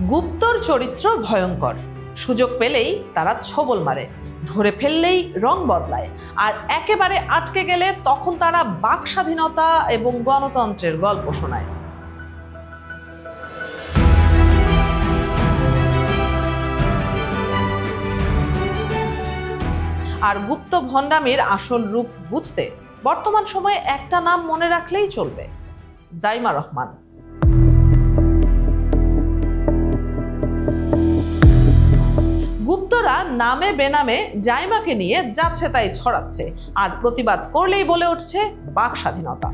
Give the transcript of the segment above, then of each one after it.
গুপ্তর চরিত্র ভয়ঙ্কর, সুযোগ পেলেই তারা ছোবল মারে, ধরে ফেললেই রং বদলায়, আর একেবারে আটকে গেলে তখন তারা বাক স্বাধীনতা এবং গণতন্ত্রের গল্প শোনায়। আর গুপ্ত ভণ্ডামির আসল রূপ বুঝতে বর্তমান সময়ে একটা নাম মনে রাখলেই চলবে, জাইমা রহমান। গুপ্তরা নামে বেনামে জাইমাকে নিয়ে যাচ্ছে তাই ছড়াচ্ছে, আর প্রতিবাদ করলেই বলে উঠছে বাক স্বাধীনতা।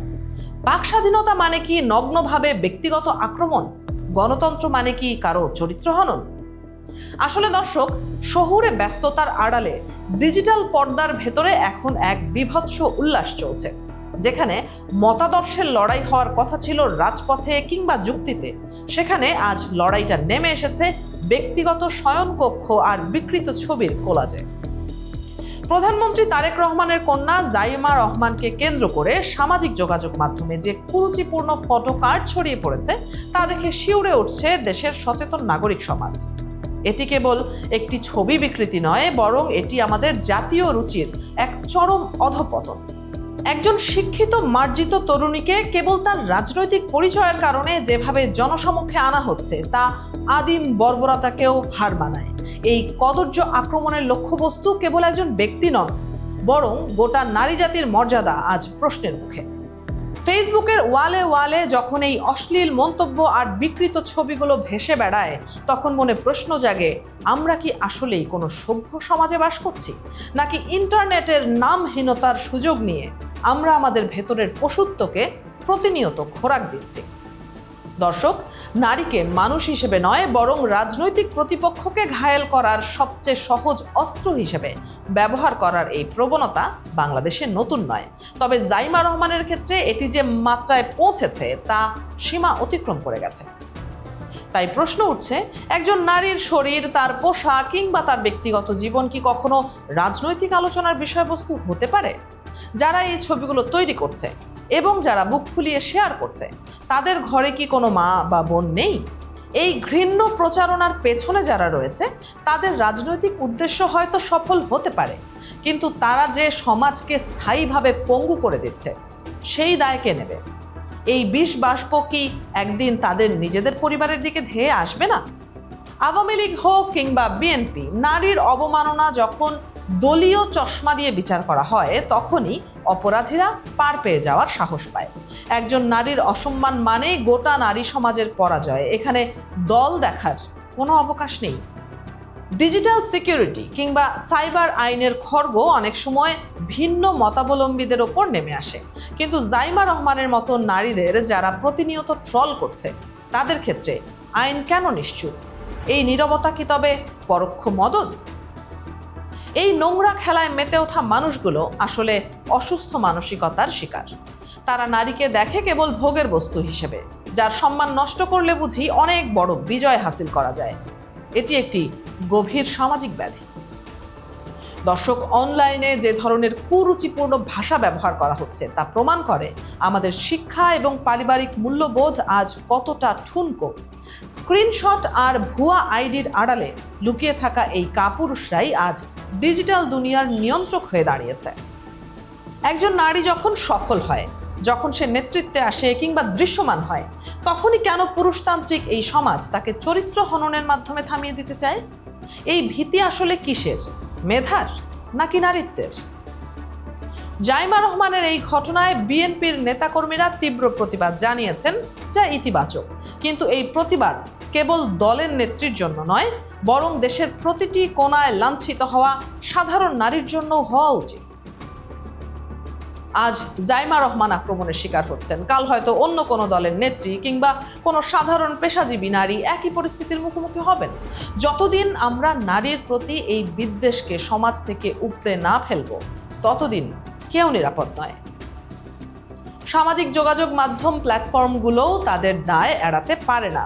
বাক স্বাধীনতা মানে কি নগ্নভাবে ব্যক্তিগত আক্রমণ? গণতন্ত্র মানে কি কারো চরিত্র হনন? আসলে দর্শক, শহুরে ব্যস্ততার আড়ালে ডিজিটাল পর্দার ভেতরে এখন এক বীভৎস উল্লাস চলছে, যেখানে মতাদর্শের লড়াই হওয়ার কথা ছিল রাজপথে কিংবা যুক্তিতে, সেখানে আজ লড়াইটা নেমে এসেছে ব্যক্তিগত শয়নকক্ষ আর বিকৃত ছবির কোলাজে। প্রধানমন্ত্রী তারেক রহমানের কন্যা জাইমা রহমানকে কেন্দ্র করে সামাজিক যোগাযোগ মাধ্যমে যে কুরুচিপূর্ণ ফটো কার্ড ছড়িয়ে পড়েছে তা দেখে শিউরে উঠছে দেশের সচেতন নাগরিক সমাজ। এটি কেবল একটি ছবি বিকৃতি নয়, বরং এটি আমাদের জাতীয় রুচির এক চরম অধঃপতন। একজন শিক্ষিত মার্জিত তরুণীকে কেবল তার রাজনৈতিক পরিচয়ের কারণে যেভাবে জনসমক্ষে আনা হচ্ছে তা আদিম বর্বরতাকেও হার মানায়। এই কদর্য আক্রমণের লক্ষ্যবস্তু কেবল একজন ব্যক্তি নন, বরং গোটা নারী জাতির মর্যাদা আজ প্রশ্নের মুখে। ফেসবুকের ওয়ালে ওয়ালে যখন এই অশ্লীল মন্তব্য আর বিকৃত ছবিগুলো ভেসে বেড়ায়, তখন মনে প্রশ্ন জাগে, আমরা কি আসলেই কোনো সভ্য সমাজে বাস করছি, নাকি ইন্টারনেটের নামহীনতার সুযোগ নিয়ে আমরা আমাদের ভেতরের পশুত্বকে প্রতিনিয়ত খোরাক দিচ্ছি? দর্শক, নারীকে মানুষ হিসেবে নয়, বরং রাজনৈতিক প্রতিপক্ষকে ঘায়েল করার সবচেয়ে সহজ অস্ত্র হিসেবে ব্যবহার করার এই প্রবণতা বাংলাদেশে নতুন নয়। তবে জাইমা রহমানের ক্ষেত্রে এটি যে মাত্রায় পৌঁছেছে তা সীমা অতিক্রম করে গেছে। তাই প্রশ্ন উঠছে, একজন নারীর শরীর, তার পোশাক কিংবা তার ব্যক্তিগত জীবন কি কখনো রাজনৈতিক আলোচনার বিষয়বস্তু হতে পারে? যারা এই ছবিগুলো তৈরি করছে এবং যারা বুক ফুলিয়ে শেয়ার করছে, তাদের ঘরে কি কোনো মা বা বোন নেই? এই ঘৃণ্য প্রচারণার পেছনে যারা রয়েছে, তাদের রাজনৈতিক উদ্দেশ্য হয়তো সফল হতে পারে, কিন্তু তারা যে সমাজকে স্থায়ীভাবে পঙ্গু করে দিচ্ছে, সেই দায় কে নেবে? এই বিষ বাষ্প কি একদিন তাদের নিজেদের পরিবারের দিকে ধেয়ে আসবে না? আওয়ামী লীগ হোক কিংবা বিএনপি, নারীর অবমাননা যখন দলীয় চশমা দিয়ে বিচার করা হয়, তখনই অপরাধীরা পার পেয়ে যাওয়ার সাহস পায়। একজন নারীর অসম্মান মানেই গোটা নারী সমাজের পরাজয়। এখানে দল দেখার কোনো অবকাশ নেই। ডিজিটাল সিকিউরিটি কিংবা সাইবার আইনের খড়গ অনেক সময় ভিন্ন মতাবলম্বীদের ওপর নেমে আসে, কিন্তু জাইমা রহমানের মতো নারীদের যারা প্রতিনিয়ত ট্রল করছে, তাদের ক্ষেত্রে আইন কেন নিশ্চুপ? এই নীরবতা কি তবে পরোক্ষ মদদ? এই নোংরা খেলায় মেতে ওঠা মানুষগুলো আসলে অসুস্থ মানসিকতার শিকার। তারা নারীকে দেখে কেবল ভোগের বস্তু হিসেবে, যার সম্মান নষ্ট করলে বুঝি অনেক বড় বিজয় হাসিল করা যায়। এটি একটি গভীর সামাজিক ব্যাধি। দর্শক, অনলাইনে যে ধরনের কুরুচিপূর্ণ ভাষা ব্যবহার করা হচ্ছে তা প্রমাণ করে আমাদের শিক্ষা এবং পারিবারিক মূল্যবোধ আজ কতটা ঠুনকো। স্ক্রিনশট আর ভুয়া আইডির আড়ালে লুকিয়ে থাকা এই কাপুরুষরাই আজ ডিজিটাল দুনিয়ার নিয়ন্ত্রক হয়ে দাঁড়িয়েছে। একজন নারী যখন সফল হয়, যখন সে নেতৃত্বে আসে কিংবা দৃশ্যমান হয়, তখনই কেন পুরুষতান্ত্রিক এই সমাজ তাকে চরিত্র হননের মাধ্যমে থামিয়ে দিতে চায়? এই ভীতি আসলে কিসের? মেধার নাকি নারীত্বের? জাইমা রহমানের এই ঘটনায় বিএনপির নেতাকর্মীরা তীব্র প্রতিবাদ জানিয়েছেন, যা ইতিবাচক। কিন্তু এই প্রতিবাদ কেবল দলের নেত্রীর জন্য নয়, বরং দেশের প্রতিটি কোণায় লাঞ্ছিত হওয়া সাধারণ নারীর জন্য হওয়া উচিত। আজ জাইমা রহমান আক্রমণের শিকার হচ্ছেন, কাল হয়তো অন্য কোনো দলের নেত্রী কিংবা কোনো সাধারণ পেশাজীবী নারী একই পরিস্থিতির মুখোমুখি হবেন। যতদিন আমরা নারীর প্রতি এই বিদ্বেষকে সমাজ থেকে উপড়ে না ফেলব, ততদিন কেউ নিরাপদ নয়। সামাজিক যোগাযোগ মাধ্যম প্ল্যাটফর্মগুলোও তাদের দায় এড়াতে পারে না।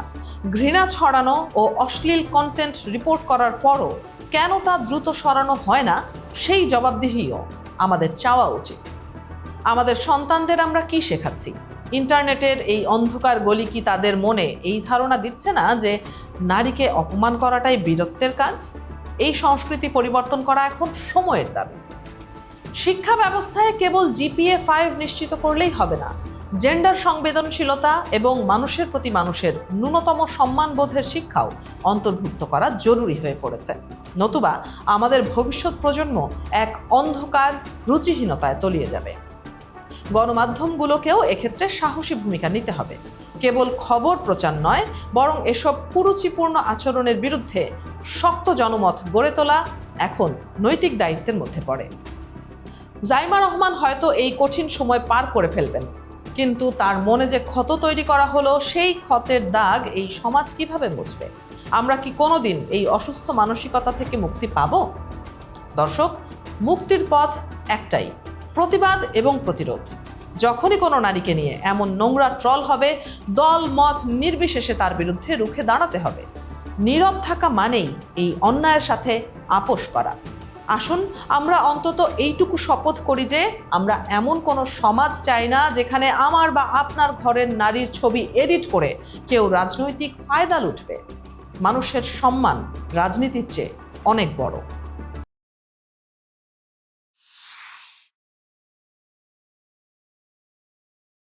ঘৃণা ছড়ানো ও অশ্লীল কন্টেন্ট রিপোর্ট করার পরও কেন তা দ্রুত সরানো হয় না, সেই জবাবদিহিও আমাদের চাওয়া উচিত। আমাদের সন্তানদের আমরা কি শেখাচ্ছি? ইন্টারনেটের এই অন্ধকার গলি কি তাদের মনে এই ধারণা দিচ্ছে না যে নারীকে অপমান করাটাই বীরত্বের কাজ? এই সংস্কৃতি পরিবর্তন করা এখন সময়ের দাবি। শিক্ষা ব্যবস্থায় কেবল জিপিএ 5 নিশ্চিত করলেই হবে না, জেন্ডার সংবেদনশীলতা এবং মানুষের প্রতি মানুষের ন্যূনতম সম্মানবোধের শিক্ষাও অন্তর্ভুক্ত করা জরুরি হয়ে পড়েছে। নতুবা আমাদের ভবিষ্যৎ প্রজন্ম এক অন্ধকার রুচিহীনতায় তলিয়ে যাবে। গণমাধ্যমগুলোকেও এক্ষেত্রে সাহসী ভূমিকা নিতে হবে। কেবল খবর প্রচার নয়, বরং এসব কুরুচিপূর্ণ আচরণের বিরুদ্ধে শক্ত জনমত গড়ে তোলা এখন নৈতিক দায়িত্বের মধ্যে পড়ে। জাইমা রহমান হয়তো এই কঠিন সময় পার করে ফেলবেন, কিন্তু তার মনে যে ক্ষত তৈরি করা হলো, সেই ক্ষতের দাগ এই সমাজ কিভাবে মুছবে? আমরা কি কোনোদিন এই অসুস্থ মানসিকতা থেকে মুক্তি পাব? দর্শক, মুক্তির পথ একটাই, প্রতিবাদ এবং প্রতিরোধ। যখনই কোনো নারীকে নিয়ে এমন নোংরা ট্রল হবে, দল মত নির্বিশেষে তার বিরুদ্ধে রুখে দাঁড়াতে হবে। নীরব থাকা মানেই এই অন্যায়ের সাথে আপোষ করা। আসুন আমরা অন্তত এইটুকু শপথ করি যে আমরা এমন কোনো সমাজ চাই না যেখানে আমার বা আপনার ঘরের নারীর ছবি এডিট করে কেউ রাজনৈতিক ফায়দা লুটবে। মানুষের সম্মান রাজনীতির চেয়ে অনেক বড়।